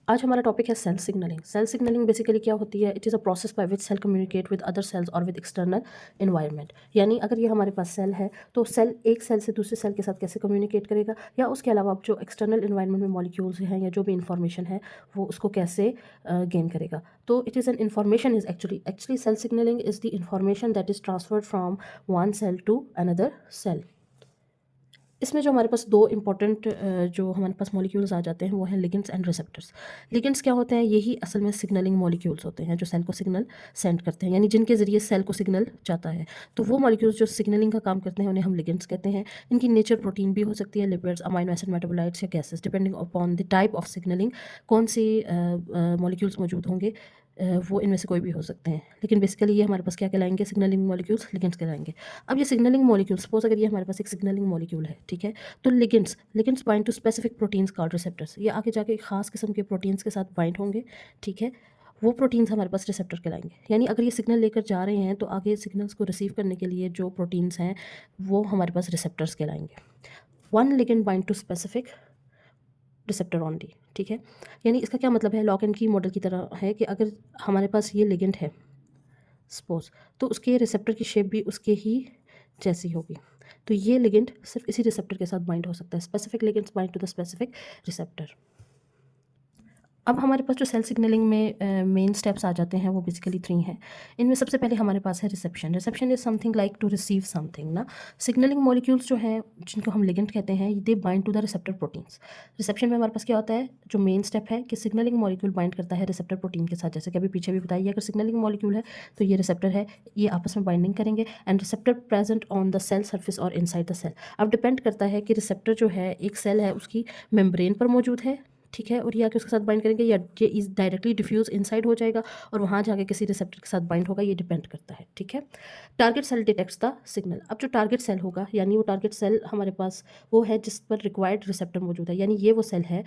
आज हमारा टॉपिक है cell signalling. Cell signalling basically क्या होती है? It is a process by which cell communicate with other cells और विद एक्सटर्नल एनवायरनमेंट। यानी अगर ये हमारे पास सेल है तो सेल एक सेल से दूसरे सेल के साथ कैसे कम्युनिकेट करेगा, या उसके अलावा जो एक्सटर्नल एनवायरनमेंट में मॉलिक्यूल्स हैं या जो भी इंफॉर्मेशन है वो उसको कैसे गेन करेगा। तो it is an information is actually cell signalling is the information that is transferred from one cell to another cell. इसमें जो हमारे पास दो इंपॉर्टेंट जो हमारे पास मॉलिक्यूल्स आ जाते हैं वो हैं लिगेंड्स एंड रिसेप्टर्स। लिगेंड्स क्या होते हैं? यही असल में सिग्नलिंग मॉलिक्यूल्स होते हैं जो सेल को सिग्नल सेंड करते हैं, यानी जिनके ज़रिए सेल को सिग्नल जाता है। तो वो मॉलिक्यूल्स जो सिग्नलिंग का काम करते हैं उन्हें हम लिगेंड्स कहते हैं। इनकी नेचर प्रोटीन भी हो सकती है, लिपिड्स, अमाइनो एसिड, मेटाबोलाइट्स या gases, depending upon the type of signalling कौन सी मॉलिक्यूल्स मौजूद होंगे। वो इनमें से कोई भी हो सकते हैं, लेकिन बेसिकली ये हमारे पास क्या कहलाएंगे? सिग्नलिंग मॉलिक्यूल्स, लिगेंड्स कहलाएंगे। अब ये सिग्नलिंग मॉलिक्यूल, सपोज अगर ये हमारे पास एक सिग्नलिंग मॉलिक्यूल है, ठीक है, तो ligands ligands bind to specific proteins called receptors. ये आगे जाके एक खास किस्म के प्रोटीन्स के साथ बाइंड होंगे, ठीक है। वो प्रोटीन्स हमारे पास रिसेप्टर कहलाएंगे। यानी अगर ये सिग्नल लेकर जा रहे हैं तो आगे सिग्नल्स को रिसीव करने के लिए जो प्रोटीन्स हैं वो हमारे पास रिसेप्टर्स कहलाएंगे। One ligand bind to specific receptor only, ठीक है। यानी इसका क्या मतलब है? लॉक एंड की मॉडल की तरह है कि अगर हमारे पास ये लिगेंड है सपोज, तो उसके रिसेप्टर की शेप भी उसके ही जैसी होगी। तो ये लिगेंड सिर्फ इसी रिसेप्टर के साथ बाइंड हो सकता है। Specific ligands bind to the specific receptor. अब हमारे पास जो सेल सिग्नलिंग में मेन स्टेप्स आ जाते हैं वो बेसिकली 3 हैं। इनमें सबसे पहले हमारे पास है reception. Reception is something like to receive something ना। सिग्नलिंग मॉलिक्यूल्स जो हैं जिनको हम लिगेंड कहते हैं, they bind to the receptor proteins. Reception में हमारे पास क्या होता है? जो मेन स्टेप है कि सिग्नलिंग मॉलिक्यूल बाइंड करता है रिसेप्टर प्रोटीन के साथ। जैसे कि अभी पीछे भी बताइए, अगर सिग्नलिंग मॉलिक्यूल है तो ये रिसेप्टर है, ये आपस में बाइंडिंग करेंगे and receptor present on the cell surface और इनसाइड द सेल। अब डिपेंड करता है कि रिसेप्टर जो है एक सेल है उसकी मेम्ब्रेन पर मौजूद है, ठीक है, और ये आके उसके साथ बाइंड करेंगे, या ये इज डायरेक्टली डिफ्यूज इनसाइड हो जाएगा और वहाँ जाके किसी रिसेप्टर के साथ बाइंड होगा। ये डिपेंड करता है, ठीक है। Target cell detects the signal. अब जो टारगेट सेल होगा, यानी वो टारगेट सेल हमारे पास वो है जिस पर रिक्वायर्ड रिसेप्टर मौजूद है। यानी ये वो सेल है,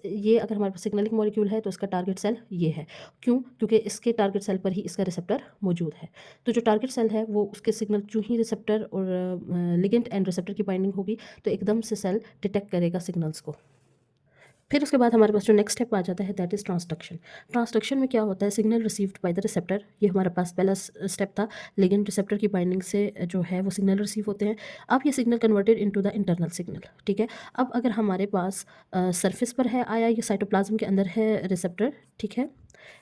ये अगर हमारे पास सिग्नलिंग मॉलिक्यूल है तो इसका टारगेट सेल ये है। क्यों? क्योंकि इसके टारगेट सेल पर ही इसका रिसेप्टर मौजूद है। तो जो टारगेट सेल है वो उसके सिग्नल जो ही रिसेप्टर और लिगेंड एंड रिसेप्टर की बाइंडिंग होगी तो एकदम से सेल डिटेक्ट करेगा सिग्नल्स को। फिर उसके बाद हमारे पास जो नेक्स्ट स्टेप आ जाता है दैट इज़ ट्रांसडक्शन। ट्रांसडक्शन में क्या होता है? Signal received by the receptor. ये हमारे पास पहला स्टेप था। लिगेंड रिसेप्टर की बाइंडिंग से जो है वो सिग्नल रिसीव होते हैं। अब ये signal converted into the internal signal, ठीक है। अब अगर हमारे पास सरफेस पर है आया, ये साइटोप्लाज्म के अंदर है रिसेप्टर, ठीक है।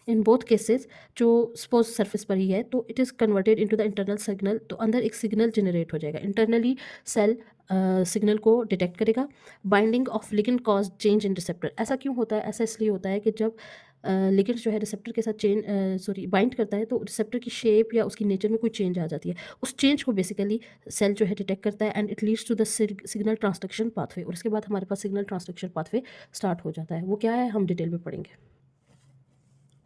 इन बोथ केसेस जो सपोज सरफेस पर ही है तो it is converted into the internal signal. तो अंदर एक सिग्नल जनरेट हो जाएगा इंटरनली। सेल सिग्नल को डिटेक्ट करेगा। Binding of ligand cause change in receptor. ऐसा क्यों होता है? ऐसा इसलिए होता है कि जब लिगेंड जो है रिसेप्टर के साथ बाइंड करता है तो रिसेप्टर की शेप या उसकी नेचर में कोई चेंज आ जाती है। उस चेंज को बेसिकली सेल जो है डिटेक्ट करता है and it leads to the signal transduction pathway. और उसके बाद हमारे पास सिग्नल ट्रांसडक्शन पाथवे स्टार्ट हो जाता है। वो क्या है हम डिटेल में पढ़ेंगे।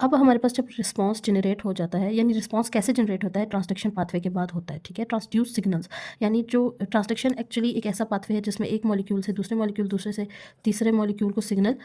अब हमारे पास जब रिस्पांस जनरेट हो जाता है, यानी रिस्पांस कैसे जनरेट होता है? ट्रांसडक्शन पाथवे के बाद होता है, ठीक है। ट्रांसड्यूस सिग्नल्स, यानी जो ट्रांसडक्शन एक्चुअली एक ऐसा पाथवे है जिसमें एक मॉलिक्यूल से दूसरे मॉलिक्यूल, दूसरे से तीसरे मॉलिक्यूल को सिग्नल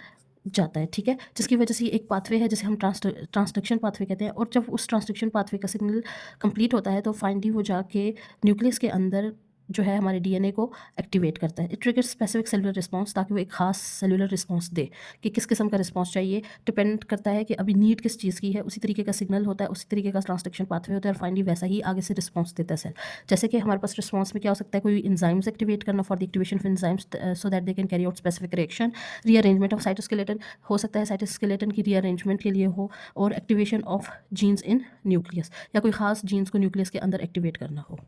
जाता है, ठीक है, जिसकी वजह से ये एक पाथवे है जिसे हम ट्रांसडक्शन पाथवे कहते हैं। और जब उस ट्रांसडक्शन पाथवे का सिग्नल कंप्लीट होता है तो फाइनली वो जाके न्यूक्लियस के अंदर जो है हमारे डीएनए को एक्टिवेट करता है। It triggers specific cellular response, ताकि वो एक खास सेलुलर रिस्पांस दे। कि किस किस्म का रिस्पांस चाहिए डिपेंड करता है कि अभी नीड किस चीज़ की है। उसी तरीके का सिग्नल होता है, उसी तरीके का ट्रांसडक्शन पाथवे होता है और फाइनली वैसा ही आगे से रिस्पांस देता है सेल। जैसे कि हमारे पास रिस्पांस में क्या हो सकता है? कोई इंजाइम्स एक्टिवेट करना for the activation of enzymes so that they can carry out specific reaction. Rearrangement of cytoskeleton हो सकता है, साइटोस्केलेटन की रीअरेंजमेंट के लिए हो। और activation of genes in nucleus, या कोई खास जीन्स को न्यूक्लियस के अंदर एक्टिवेट करना हो।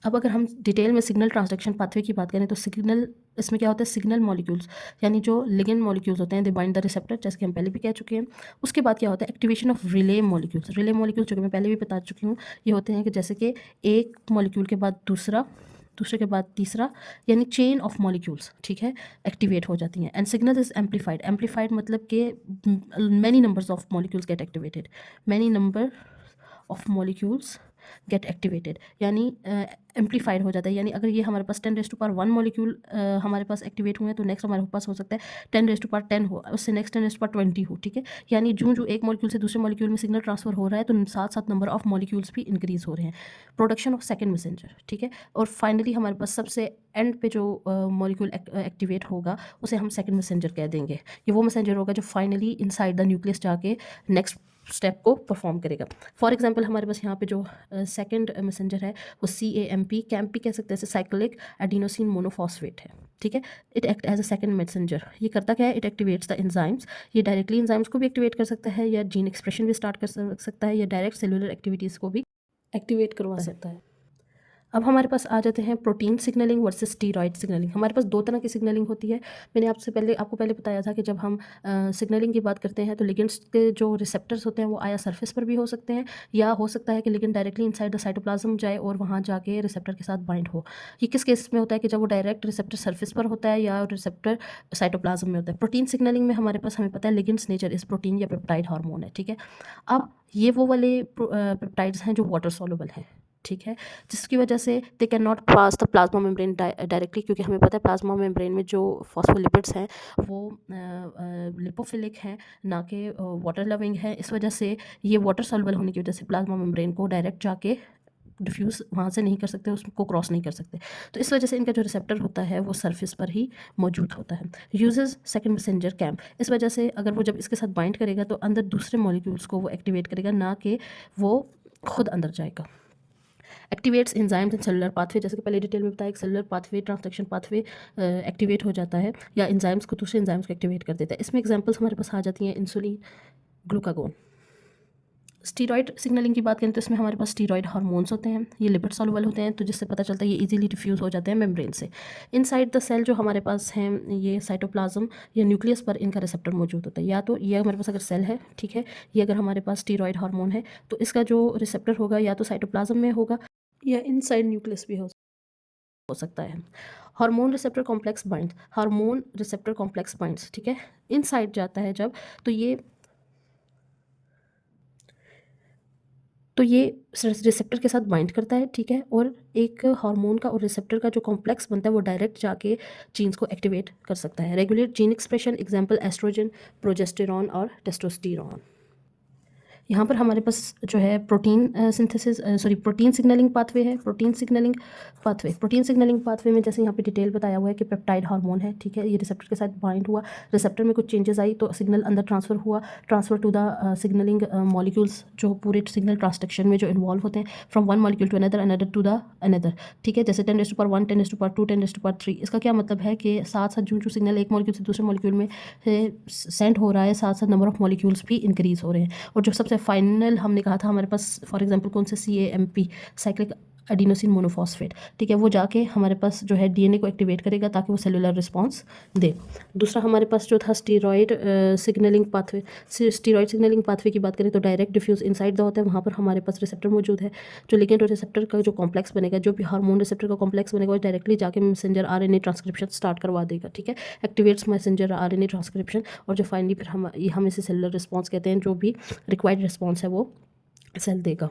अब अगर हम डिटेल में सिग्नल ट्रांसडक्शन पाथवे की बात करें तो सिग्नल इसमें क्या होता है? सिग्नल मॉलिक्यूल्स, यानी जो लिगेंड मॉलिक्यूल्स होते हैं दे बाइंड द रिसेप्टर, जैसे कि हम पहले भी कह चुके हैं। उसके बाद क्या होता है? Activation of relay molecules. Relay molecules जो कि मैं पहले भी बता चुकी हूँ, ये होते हैं कि जैसे कि एक मॉलिक्यूल के बाद दूसरा, दूसरे के बाद तीसरा, यानी चेन ऑफ मॉलिक्यूल्स, ठीक है, एक्टिवेट हो जाती हैं। And signal is amplified. Amplified मतलब कि many numbers of molecules gate activated. Many number of molecules gate activated, यानी एम्पलीफाइड हो जाता है। यानी अगर ये हमारे पास 10⁻1 मॉलिक्यूल हमारे पास एक्टिवेट हुए हैं तो नेक्स्ट हमारे पास हो सकता है 10⁻10 हो, उससे नेक्स्ट 10⁻20 हो, ठीक है। यानी जो एक मॉलिक्यूल से दूसरे मॉलिक्यूल में सिग्नल ट्रांसफर हो रहा है तो साथ साथ नंबर ऑफ मॉलिक्यूल्स भी इंक्रीज हो रहे हैं। प्रोडक्शन ऑफ सेकेंड मैसेंजर, ठीक है। और फाइनली हमारे पास सबसे एंड पे जो मॉलिक्यूल एक्टिवेट होगा उसे हम सेकेंड मैसेंजर कह देंगे। ये वो मैसेंजर होगा जो फाइनली इनसाइड द न्यूक्लियस जाके नेक्स्ट स्टेप को परफॉर्म करेगा। फॉर एग्जांपल हमारे पास यहाँ पे जो सेकंड मैसेंजर है वो कैम्पी कह सकते हैं, साइक्लिक एडिनोसिन मोनोफॉस्फेट है, ठीक है। It act as a second messenger. ये करता क्या है, इट एक्टिवेट्स द एंजाइम्स। ये डायरेक्टली एंजाइम्स को भी एक्टिवेट कर सकता है, या जीन एक्सप्रेशन भी स्टार्ट कर सकता है, या डायरेक्ट सेलुलर एक्टिविटीज़ को भी एक्टिवेट करवा सकता है। अब हमारे पास आ जाते हैं protein signalling versus steroid signalling. हमारे पास दो तरह की सिग्नलिंग होती है। मैंने आपको पहले बताया था कि जब हम सिग्नलिंग की बात करते हैं तो लिगेंड्स के जो रिसेप्टर्स होते हैं वो आया सरफेस पर भी हो सकते हैं, या हो सकता है कि ligand directly inside the cytoplasm जाए और वहाँ जाके रिसेप्टर के साथ बाइंड हो। ये किस केस में होता है कि जब वो डायरेक्ट रिसेप्टर सरफेस पर होता है या रिसेप्टर साइटोप्लाज्म में होता है। प्रोटीन सिग्नलिंग में हमारे पास हमें पता है लिगेंड्स नेचर इस प्रोटीन या पेप्टाइड हार्मोन है, ठीक है। अब ये वो वाले पेप्टाइड्स हैं जो वाटर सॉल्युबल हैं, ठीक है, जिसकी वजह से they can not pass the plasma membrane directly, क्योंकि हमें पता है प्लाज्मा मेम्ब्रेन में जो फॉस्फोलिपिड्स हैं वो लिपोफिलिक हैं, ना कि वाटर लविंग है। इस वजह से ये वाटर सॉल्युबल होने की वजह से प्लाज्मा मेम्ब्रेन को डायरेक्ट जाके डिफ्यूज़ वहाँ से नहीं कर सकते, उसको क्रॉस नहीं कर सकते। तो इस वजह से इनका जो रिसेप्टर होता है वो सरफेस पर ही मौजूद होता है। यूजेस सेकंड मैसेंजर कैम्प, इस वजह से अगर वो जब इसके साथ बाइंड करेगा तो अंदर दूसरे मॉलिक्यूल्स को वो एक्टिवेट करेगा, ना कि वो खुद अंदर जाएगा। Activates enzymes in cellular pathway, जैसे कि पहले डिटेल में बताया, एक सेलुलर पाथवे ट्रांसलेक्शन पाथवे एक्टिवेट हो जाता है या एंजाइम्स को दूसरे एंजाइम्स को एक्टिवेट कर देता है। इसमें एग्जांपल्स हमारे पास आ जाती हैं इंसुलिन, ग्लूकागोन। स्टीरॉयड सिग्नलिंग की बात करें तो इसमें हमारे पास स्टीरॉयड हार्मोन्स होते हैं, ये लिपिड सॉल्युबल होते हैं, तो जिससे पता चलता है ये इजीली डिफ्यूज़ हो जाते हैं मेम्ब्रेन से। इनसाइड द सेल जो हमारे पास हैं ये साइटोप्लाज्म या न्यूक्लियस पर इनका रिसेप्टर मौजूद होता है। या तो ये हमारे पास अगर सेल है, ठीक है, ये अगर हमारे पास स्टीरॉयड हार्मोन है तो इसका जो रिसेप्टर होगा या तो साइटोप्लाज्म में होगा या इनसाइड न्यूक्लियस भी हो सकता है। हार्मोन रिसेप्टर कॉम्प्लेक्स बाइंड्स, ठीक है, इनसाइड जाता है जब, तो ये रिसेप्टर के साथ बाइंड करता है, ठीक है, और एक हार्मोन का और रिसेप्टर का जो कॉम्प्लेक्स बनता है वो डायरेक्ट जाके जीन्स को एक्टिवेट कर सकता है। Regulate gene expression, example oestrogen, progesterone और टेस्टोस्टेरॉन। यहाँ पर हमारे पास जो है प्रोटीन सिग्नलिंग पाथवे है। प्रोटीन सिग्नलिंग पाथवे में जैसे यहाँ पे डिटेल बताया हुआ है कि पेप्टाइड हार्मोन है, ठीक है, ये रिसेप्टर के साथ बाइंड हुआ, रिसेप्टर में कुछ चेंजेस आई तो सिग्नल अंदर transfer to the signalling molecules जो पूरे सिग्नल ट्रांसडक्शन में जो इन्वॉल्व होते हैं, from one molecule to another to the another, ठीक है। जैसे 10⁻1, 10⁻2, 10⁻3। इसका क्या मतलब है कि साथ साथ जो सिग्नल एक मॉलिक्यूल से दूसरे मॉलिक्यूल में सेंड हो रहा है, साथ साथ नंबर ऑफ मॉलिक्यूल्स भी इंक्रीज हो रहे हैं। और जो सबसे फाइनल हमने कहा था हमारे पास फॉर एग्जांपल कौन से CAMP, साइक्लिक एडिनोसिन मोनोफॉस्फेट, ठीक है, वो जाके हमारे पास जो है DNA को एक्टिवेट करेगा ताकि वो सेलुलर रिस्पॉन्स दे। दूसरा हमारे पास जो था स्टीरॉयड सिग्नलिंग पाथवे की बात करें तो डायरेक्ट डिफ्यूज इनसाइड द होता है, वहाँ पर हमारे पास रिसेप्टर मौजूद है, जो लिगेंड और रिसेप्टर का जो कॉम्प्लेक्स बनेगा, जो भी हार्मोन रिसेप्टर का कॉम्प्लेक्स बनेगा वो डायरेक्टली जाके मैसेंजर RNA ट्रांसक्रिप्शन स्टार्ट करवा देगा, ठीक है, एक्टिवेट्स मैसेंजर RNA ट्रांसक्रिप्शन। और जो फाइनली फिर हम इसे सेलुलर रिस्पॉन्स कहते हैं, जो भी रिक्वायर्ड रिस्पॉन्स है वो सेल देगा।